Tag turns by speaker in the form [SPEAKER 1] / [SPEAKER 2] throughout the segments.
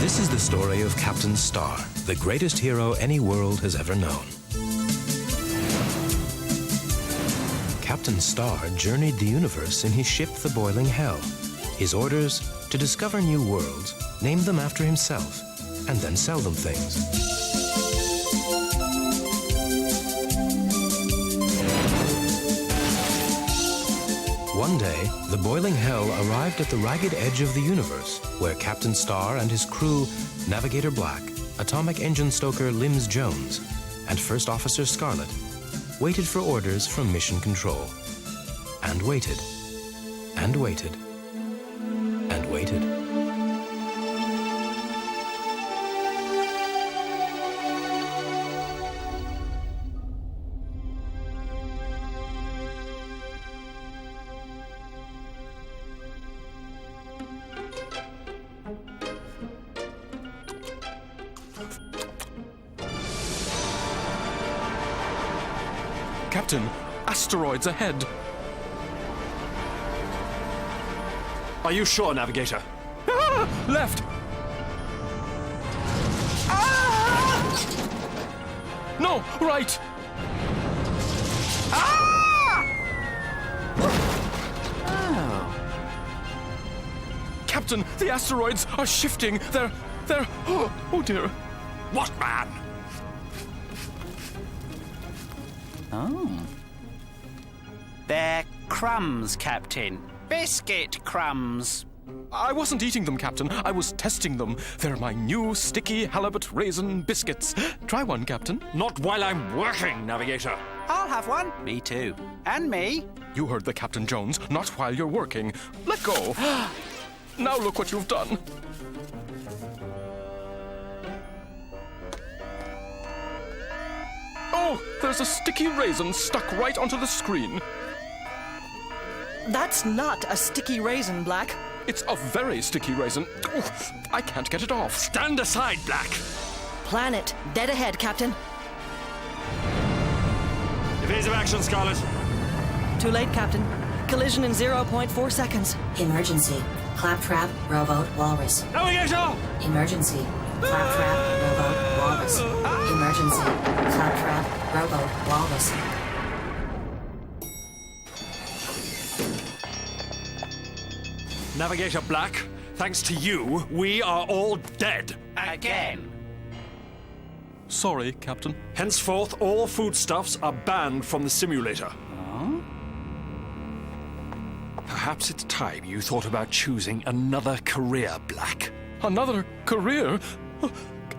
[SPEAKER 1] This is the story of Captain Star, the greatest hero any world has ever known. Captain Star journeyed the universe in his ship, the Boiling Hell. His orders, to discover new worlds, name them after himself, and then sell them things. One day, the Boiling Hell arrived at the ragged edge of the universe, where Captain Star and his crew, Navigator Black, Atomic Engine Stoker Limbs Jones, and First Officer Scarlet, waited for orders from Mission Control. And waited, and waited, and waited.
[SPEAKER 2] Captain, asteroids ahead.
[SPEAKER 3] Are you sure, Navigator?
[SPEAKER 2] Ah, left! Ah! No, right! Ah!
[SPEAKER 3] Oh.
[SPEAKER 2] Captain, the asteroids are shifting. They're... Oh dear.
[SPEAKER 3] What, man?
[SPEAKER 4] Oh. They're crumbs, Captain. Biscuit crumbs.
[SPEAKER 2] I wasn't eating them, Captain. I was testing them. They're my new sticky halibut raisin biscuits. Try one, Captain.
[SPEAKER 3] Not while I'm working, Navigator.
[SPEAKER 4] I'll have one. Me too. And me.
[SPEAKER 2] You heard the Captain Jones. Not while you're working. Let go. Now look what you've done. Oh, there's a sticky raisin stuck right onto the screen.
[SPEAKER 5] That's not a sticky raisin, Black.
[SPEAKER 2] It's a very sticky raisin. Oof, I can't get it off.
[SPEAKER 3] Stand aside, Black.
[SPEAKER 5] Planet, dead ahead, Captain.
[SPEAKER 3] Evasive action, Scarlet.
[SPEAKER 5] Too late, Captain. Collision in 0.4 seconds.
[SPEAKER 6] Emergency. Claptrap, rowboat, walrus.
[SPEAKER 3] Navigator!
[SPEAKER 6] Emergency. Claptrap, rowboat, walrus. Emergency. Claptrap, rowboat, walrus.
[SPEAKER 3] Navigator Black, thanks to you, we are all dead.
[SPEAKER 4] Again.
[SPEAKER 2] Sorry, Captain.
[SPEAKER 3] Henceforth, all foodstuffs are banned from the simulator.
[SPEAKER 4] Oh?
[SPEAKER 3] Perhaps it's time you thought about choosing another career, Black.
[SPEAKER 2] Another career? Oh,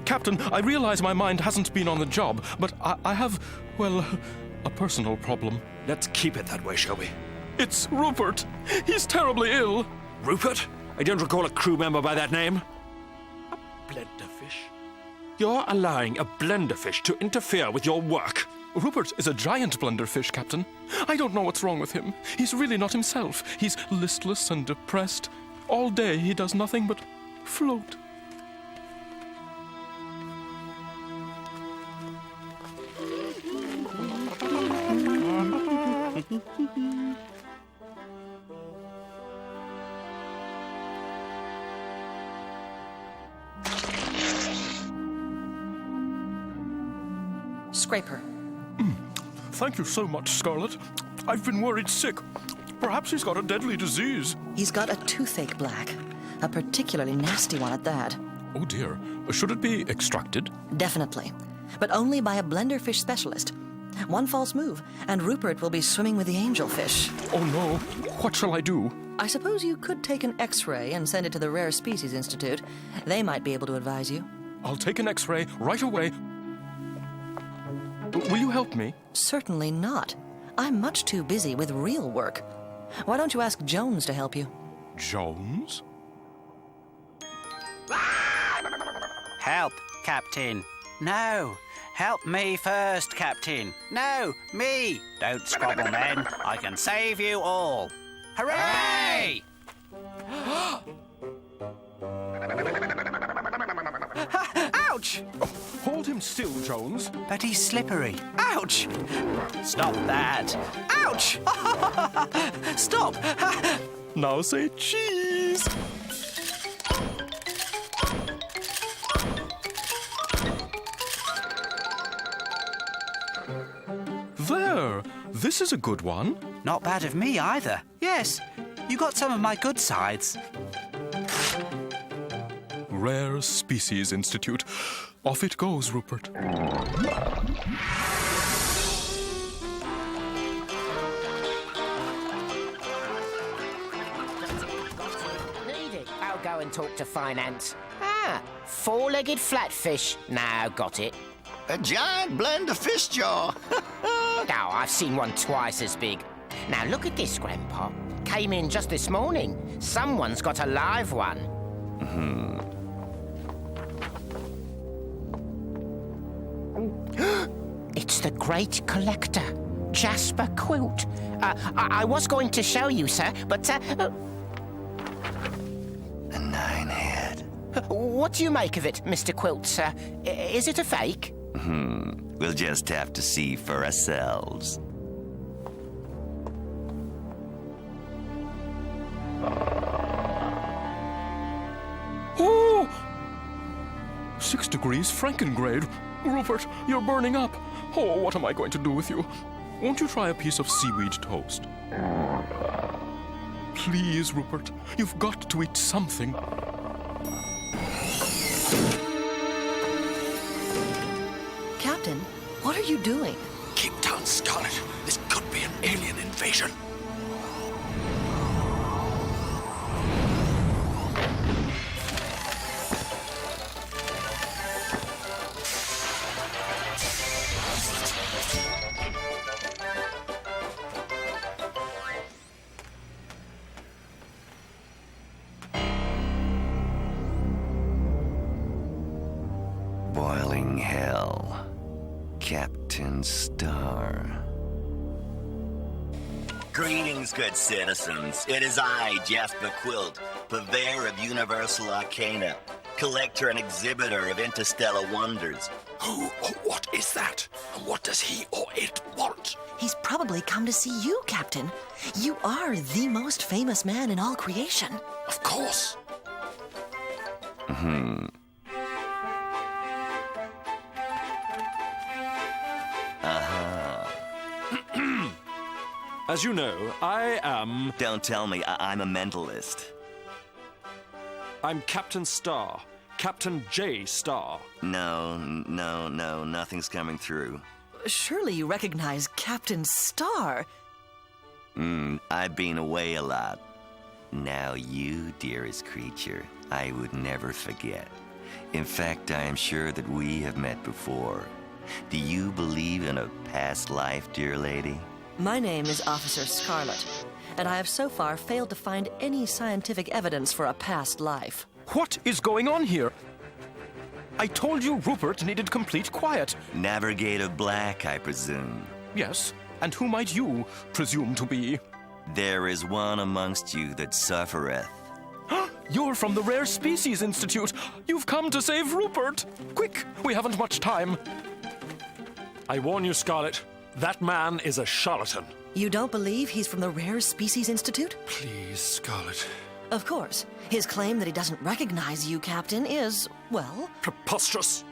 [SPEAKER 2] Captain, I realize my mind hasn't been on the job, but I have, well, a personal problem.
[SPEAKER 3] Let's keep it that way, shall we?
[SPEAKER 2] It's Rupert. He's terribly ill.
[SPEAKER 3] Rupert? I don't recall a crew member by that name. A blenderfish? You're allowing a blenderfish to interfere with your work.
[SPEAKER 2] Rupert is a giant blenderfish, Captain. I don't know what's wrong with him. He's really not himself. He's listless and depressed. All day he does nothing but float.
[SPEAKER 5] Scraper.
[SPEAKER 2] Thank you so much, Scarlet. I've been worried sick. Perhaps he's got a deadly disease.
[SPEAKER 5] He's got a toothache, Black. A particularly nasty one at that.
[SPEAKER 2] Oh dear. Should it be extracted?
[SPEAKER 5] Definitely. But only by a blenderfish specialist. One false move, and Rupert will be swimming with the angelfish.
[SPEAKER 2] Oh no. What shall I do?
[SPEAKER 5] I suppose you could take an X-ray and send it to the Rare Species Institute. They might be able to advise you.
[SPEAKER 2] I'll take an X-ray right away. Will you help me?
[SPEAKER 5] Certainly not. I'm much too busy with real work. Why don't you ask Jones to help you?
[SPEAKER 2] Jones?
[SPEAKER 4] Help, Captain. No. Help me first, Captain. No, me. Don't squabble, men. I can save you all. Hooray! Ouch!
[SPEAKER 2] Hold him still, Jones.
[SPEAKER 4] But he's slippery. Ouch! Stop that. Ouch! Stop!
[SPEAKER 2] Now say cheese. There! This is a good one.
[SPEAKER 4] Not bad of me either. Yes, you got some of my good sides.
[SPEAKER 2] Rare Species Institute. Off it goes, Rupert.
[SPEAKER 7] Need it? I'll go and talk to finance. Ah, four-legged flatfish. Now got it.
[SPEAKER 8] A giant blender fish jaw.
[SPEAKER 7] Oh, I've seen one twice as big. Now look at this, Grandpa. Came in just this morning. Someone's got a live one. It's the great collector, Jasper Quilt. I was going to show you, sir, but...
[SPEAKER 8] A 9-head.
[SPEAKER 7] What do you make of it, Mr. Quilt, sir? Is it a fake?
[SPEAKER 8] We'll just have to see for ourselves.
[SPEAKER 2] Oh! 6 degrees Frankengrade. Rupert, you're burning up. Oh, what am I going to do with you? Won't you try a piece of seaweed toast? Please, Rupert, you've got to eat something.
[SPEAKER 5] Captain, what are you doing?
[SPEAKER 3] Keep down, Scarlet. This could be an alien invasion.
[SPEAKER 8] Boiling hell. Captain Star.
[SPEAKER 9] Greetings, good citizens. It is I, Jasper Quilt, purveyor of universal arcana, collector and exhibitor of interstellar wonders.
[SPEAKER 3] Who or what is that? And what does he or it want?
[SPEAKER 5] He's probably come to see you, Captain. You are the most famous man in all creation.
[SPEAKER 3] Of course.
[SPEAKER 10] As you know, I am...
[SPEAKER 8] Don't tell me I'm a mentalist.
[SPEAKER 10] I'm Captain Star. Captain J. Star.
[SPEAKER 8] No, nothing's coming through.
[SPEAKER 5] Surely you recognize Captain Star.
[SPEAKER 8] I've been away a lot. Now you, dearest creature, I would never forget. In fact, I am sure that we have met before. Do you believe in a past life, dear lady?
[SPEAKER 5] My name is Officer Scarlet, and I have so far failed to find any scientific evidence for a past life.
[SPEAKER 2] What is going on here? I told you Rupert needed complete quiet.
[SPEAKER 8] Navigator Black, I presume.
[SPEAKER 2] Yes, and who might you presume to be?
[SPEAKER 8] There is one amongst you that suffereth.
[SPEAKER 2] You're from the Rare Species Institute. You've come to save Rupert. Quick, we haven't much time.
[SPEAKER 10] I warn you, Scarlet, that man is a charlatan.
[SPEAKER 5] You don't believe he's from the Rare Species Institute?
[SPEAKER 10] Please, Scarlet.
[SPEAKER 5] Of course. His claim that he doesn't recognize you, Captain, is, well...
[SPEAKER 10] Preposterous.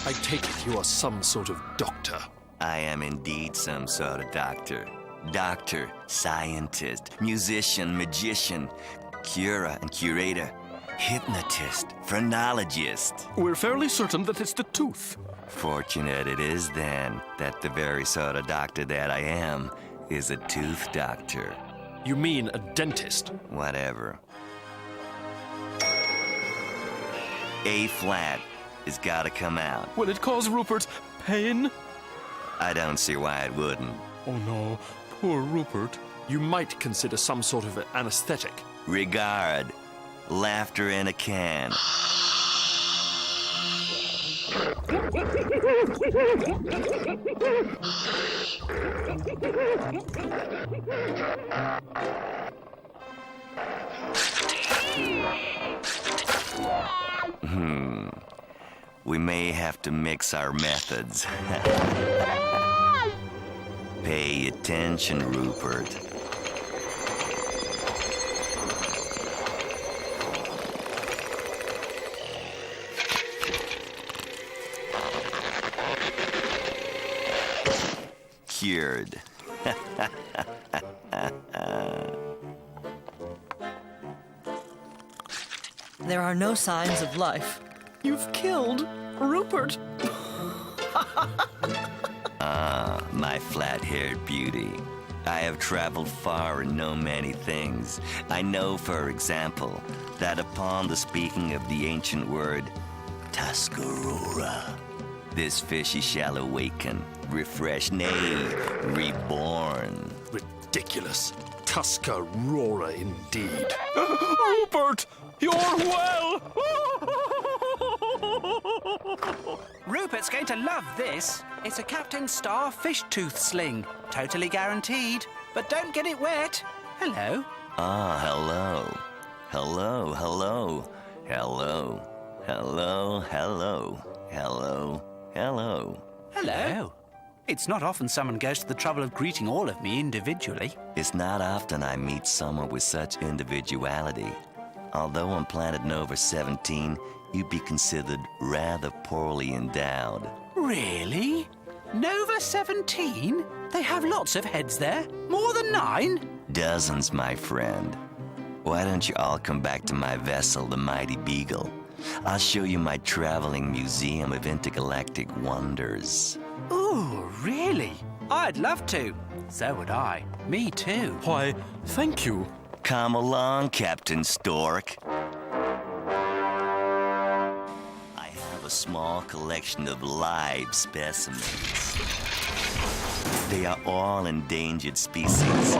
[SPEAKER 10] I take it you are some sort of doctor.
[SPEAKER 8] I am indeed some sort of doctor. Doctor, scientist, musician, magician, cura and curator, hypnotist, phrenologist.
[SPEAKER 2] We're fairly certain that it's the tooth.
[SPEAKER 8] Fortunate it is, then, that the very sort of doctor that I am is a tooth doctor.
[SPEAKER 10] You mean a dentist?
[SPEAKER 8] Whatever. A-flat has got to come out.
[SPEAKER 2] Will it cause Rupert pain?
[SPEAKER 8] I don't see why it wouldn't.
[SPEAKER 2] Oh no, poor Rupert.
[SPEAKER 10] You might consider some sort of anesthetic.
[SPEAKER 8] Regard. Laughter in a can. We may have to mix our methods. Pay attention, Rupert. cured.
[SPEAKER 5] There are no signs of life. You've killed Rupert.
[SPEAKER 8] My flat-haired beauty. I have traveled far and know many things. I know, for example, that upon the speaking of the ancient word Tuscarora, this fishy shall awaken, refreshed, nay, reborn.
[SPEAKER 10] Ridiculous. Tuscarora indeed.
[SPEAKER 2] Rupert, you're well!
[SPEAKER 4] Rupert's going to love this. It's a Captain Star fish tooth sling. Totally guaranteed. But don't get it wet. Hello.
[SPEAKER 8] Ah, hello. Hello, hello. Hello. Hello, hello. Hello, hello.
[SPEAKER 4] Hello. It's not often someone goes to the trouble of greeting all of me individually.
[SPEAKER 8] It's not often I meet someone with such individuality. Although on planet Nova 17, you'd be considered rather poorly endowed.
[SPEAKER 4] Really? Nova 17? They have lots of heads there. More than 9?
[SPEAKER 8] Dozens, my friend. Why don't you all come back to my vessel, the Mighty Beagle? I'll show you my traveling museum of intergalactic wonders.
[SPEAKER 4] Ooh, really? I'd love to. So would I. Me too.
[SPEAKER 2] Why, thank you.
[SPEAKER 8] Come along, Captain Stork. I have a small collection of live specimens. They are all endangered species.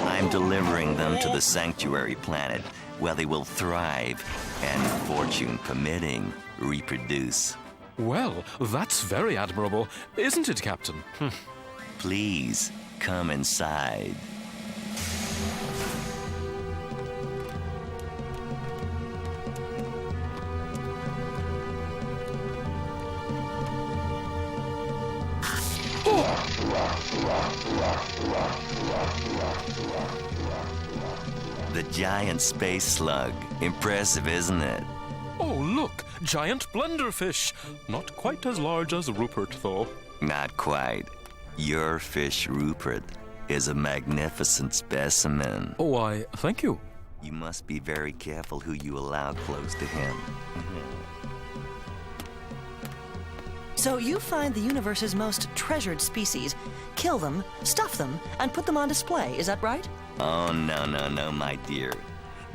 [SPEAKER 8] I'm delivering them to the sanctuary planet, where they will thrive and, fortune permitting, reproduce.
[SPEAKER 2] Well, that's very admirable, isn't it, Captain?
[SPEAKER 8] Please, come inside. The giant space slug. Impressive, isn't it?
[SPEAKER 2] Oh, look, giant blunderfish. Not quite as large as Rupert, though.
[SPEAKER 8] Not quite. Your fish, Rupert, is a magnificent specimen.
[SPEAKER 2] Oh, why, thank you.
[SPEAKER 8] You must be very careful who you allow close to him.
[SPEAKER 5] So you find the universe's most treasured species, kill them, stuff them, and put them on display, is that right?
[SPEAKER 8] Oh, no, my dear.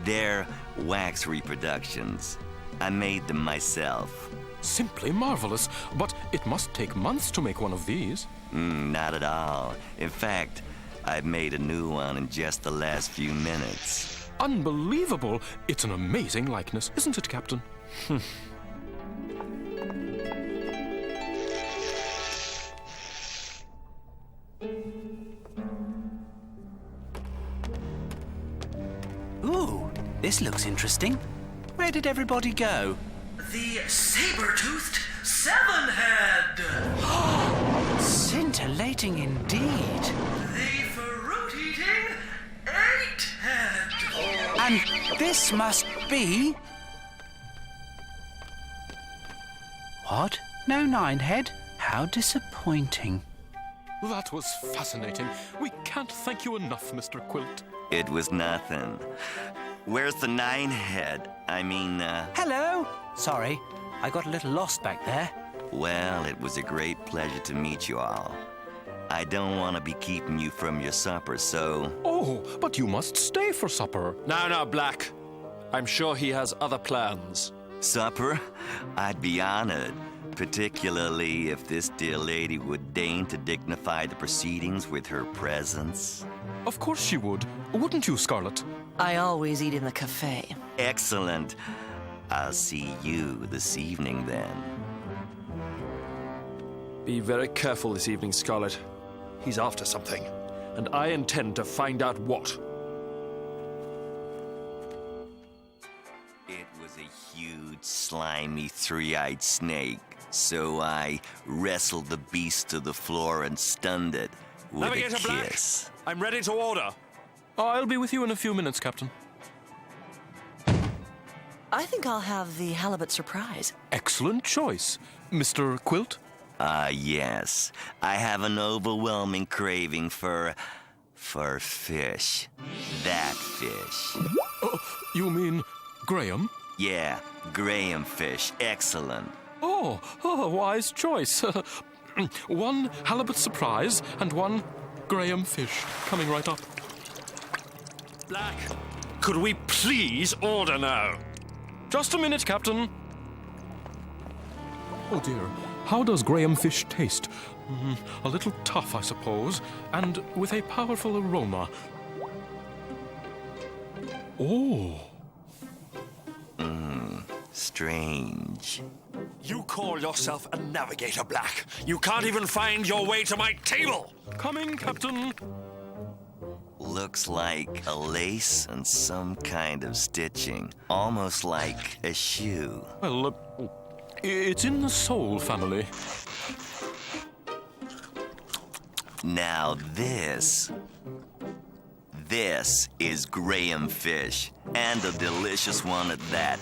[SPEAKER 8] They're wax reproductions. I made them myself.
[SPEAKER 2] Simply marvelous, but it must take months to make one of these.
[SPEAKER 8] Not at all. In fact, I've made a new one in just the last few minutes.
[SPEAKER 2] Unbelievable! It's an amazing likeness, isn't it, Captain?
[SPEAKER 4] Ooh, this looks interesting. Where did everybody go?
[SPEAKER 5] The saber-toothed seven-head!
[SPEAKER 4] Scintillating indeed.
[SPEAKER 5] The fruit-eating eight-head!
[SPEAKER 4] And this must be... What? No 9-head? How disappointing.
[SPEAKER 2] That was fascinating. We can't thank you enough, Mr. Quilt.
[SPEAKER 8] It was nothing. Where's the 9-head? I mean,
[SPEAKER 4] Hello? Sorry, I got a little lost back there.
[SPEAKER 8] Well, it was a great pleasure to meet you all. I don't want to be keeping you from your supper, so...
[SPEAKER 2] Oh, but you must stay for supper.
[SPEAKER 10] No, Black. I'm sure he has other plans.
[SPEAKER 8] Supper? I'd be honored, particularly if this dear lady would deign to dignify the proceedings with her presence.
[SPEAKER 2] Of course she would. Wouldn't you, Scarlet?
[SPEAKER 5] I always eat in the cafe.
[SPEAKER 8] Excellent. I'll see you this evening, then.
[SPEAKER 10] Be very careful this evening, Scarlet. He's after something, and I intend to find out what.
[SPEAKER 8] It was a huge, slimy, three-eyed snake, so I wrestled the beast to the floor and stunned it with
[SPEAKER 10] Navigator
[SPEAKER 8] a kiss.
[SPEAKER 10] Black, I'm ready to order.
[SPEAKER 2] I'll be with you in a few minutes, Captain.
[SPEAKER 5] I think I'll have the halibut surprise.
[SPEAKER 2] Excellent choice. Mr. Quilt?
[SPEAKER 8] Yes. I have an overwhelming craving for fish. That fish.
[SPEAKER 2] You mean Graham?
[SPEAKER 8] Yeah, Graham fish. Excellent.
[SPEAKER 2] Oh, wise choice. One halibut surprise and one Graham fish coming right up.
[SPEAKER 3] Black, could we please order now?
[SPEAKER 2] Just a minute, Captain. Oh dear, how does Graham fish taste? A little tough, I suppose, and with a powerful aroma. Oh.
[SPEAKER 8] Strange.
[SPEAKER 3] You call yourself a navigator, Black. You can't even find your way to my table.
[SPEAKER 2] Coming, Captain.
[SPEAKER 8] Looks like a lace and some kind of stitching. Almost like a shoe.
[SPEAKER 2] Well, it's in the sole family.
[SPEAKER 8] Now this is Graham fish, and a delicious one at that.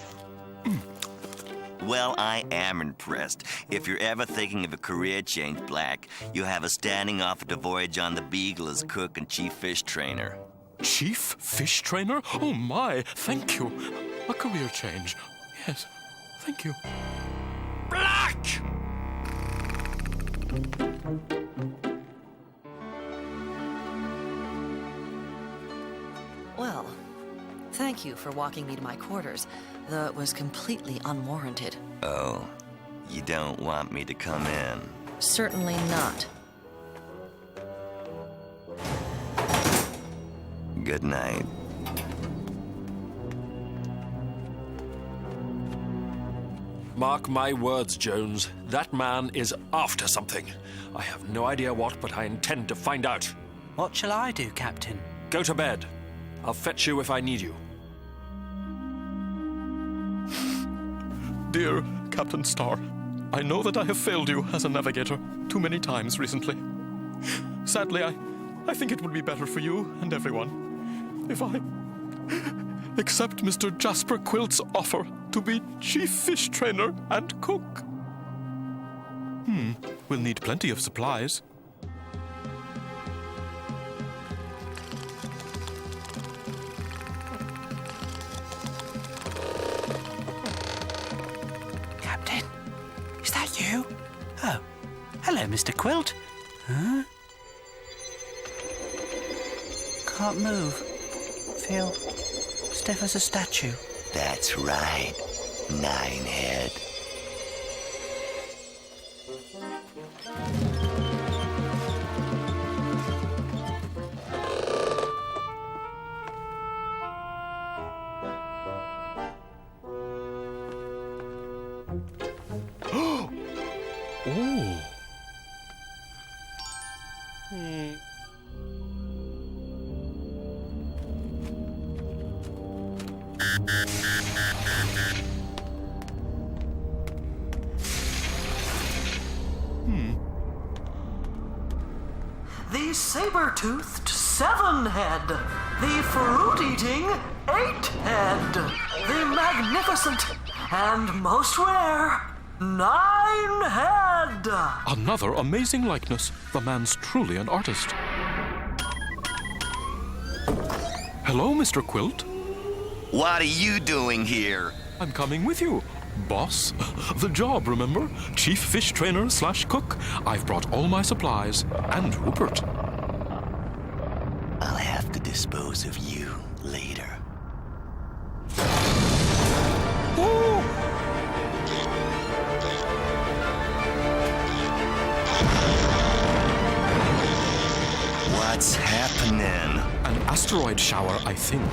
[SPEAKER 8] Well, I am impressed. If you're ever thinking of a career change, Black, you have a standing off at the voyage on the Beagle as cook and chief fish trainer.
[SPEAKER 2] Chief fish trainer? Oh my, thank you. A career change. Yes, thank you.
[SPEAKER 3] Black!
[SPEAKER 5] Well, thank you for walking me to my quarters, though it was completely unwarranted.
[SPEAKER 8] Oh, you don't want me to come in?
[SPEAKER 5] Certainly not.
[SPEAKER 8] Good night.
[SPEAKER 3] Mark my words, Jones. That man is after something. I have no idea what, but I intend to find out.
[SPEAKER 4] What shall I do, Captain?
[SPEAKER 3] Go to bed. I'll fetch you if I need you.
[SPEAKER 2] Dear Captain Starr, I know that I have failed you as a navigator too many times recently. Sadly, I think it would be better for you and everyone if I accept Mr. Jasper Quilt's offer to be chief fish trainer and cook. We'll need plenty of supplies.
[SPEAKER 4] Captain, is that you? Oh, hello, Mr. Quilt. Huh? Can't move. Feel stiff as a statue.
[SPEAKER 8] That's right, Ninehead.
[SPEAKER 2] Oh.
[SPEAKER 5] The saber-toothed 7-head, the fruit-eating 8-head, the magnificent and most rare 9-head.
[SPEAKER 2] Another amazing likeness. The man's truly an artist. Hello, Mr. Quilt.
[SPEAKER 8] What are you doing here?
[SPEAKER 2] I'm coming with you. Boss, the job, remember? Chief fish trainer / cook. I've brought all my supplies. And Rupert.
[SPEAKER 8] I'll have to dispose of you later.
[SPEAKER 2] Oh!
[SPEAKER 8] What's happening?
[SPEAKER 2] An asteroid shower, I think.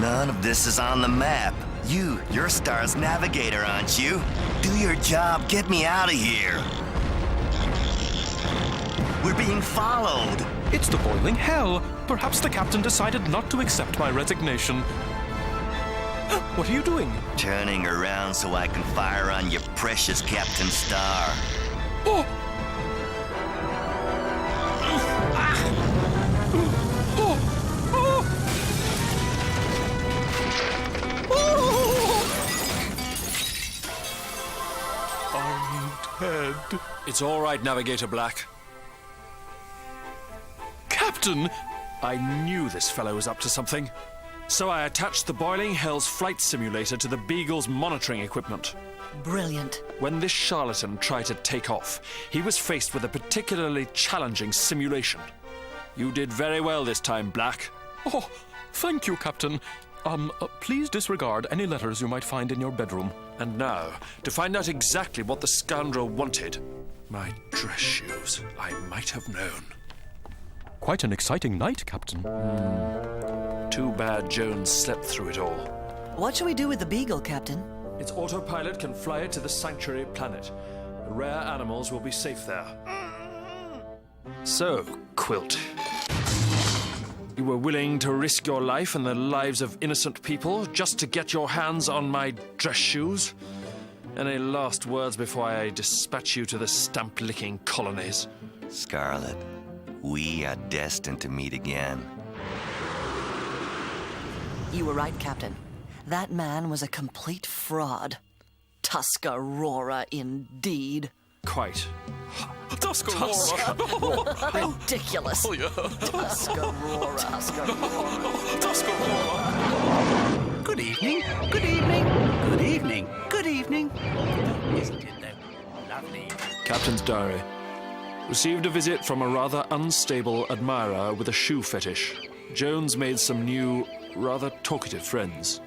[SPEAKER 8] None of this is on the map. You're Star's navigator, aren't you? Do your job, get me out of here. We're being followed.
[SPEAKER 2] It's the boiling hell. Perhaps the captain decided not to accept my resignation. What are you doing?
[SPEAKER 8] Turning around so I can fire on your precious Captain Star.
[SPEAKER 2] Oh! I'm dead.
[SPEAKER 3] It's all right, Navigator Black.
[SPEAKER 2] Captain!
[SPEAKER 3] I knew this fellow was up to something. So I attached the Boiling Hell's flight simulator to the Beagle's monitoring equipment.
[SPEAKER 5] Brilliant.
[SPEAKER 3] When this charlatan tried to take off, he was faced with a particularly challenging simulation. You did very well this time, Black.
[SPEAKER 2] Oh, thank you, Captain. Please disregard any letters you might find in your bedroom.
[SPEAKER 3] And now, to find out exactly what the scoundrel wanted. My dress shoes. I might have known.
[SPEAKER 2] Quite an exciting night, Captain.
[SPEAKER 3] Too bad Jones slept through it all.
[SPEAKER 5] What shall we do with the Beagle, Captain?
[SPEAKER 3] Its autopilot can fly it to the sanctuary planet. The rare animals will be safe there. So, Quilt. You were willing to risk your life and the lives of innocent people just to get your hands on my dress shoes? Any last words before I dispatch you to the stamp-licking colonies?
[SPEAKER 8] Scarlet, we are destined to meet again.
[SPEAKER 5] You were right, Captain. That man was a complete fraud. Tuscarora, indeed.
[SPEAKER 3] Quite.
[SPEAKER 2] Tuscarora!
[SPEAKER 5] Ridiculous.
[SPEAKER 2] Oh, yeah.
[SPEAKER 5] Tuscarora.
[SPEAKER 2] Tuscarora!
[SPEAKER 4] Good evening. Good evening. Good evening. Good evening. Isn't it, though? Lovely.
[SPEAKER 3] Captain's diary. Received a visit from a rather unstable admirer with a shoe fetish. Jones made some new, rather talkative friends.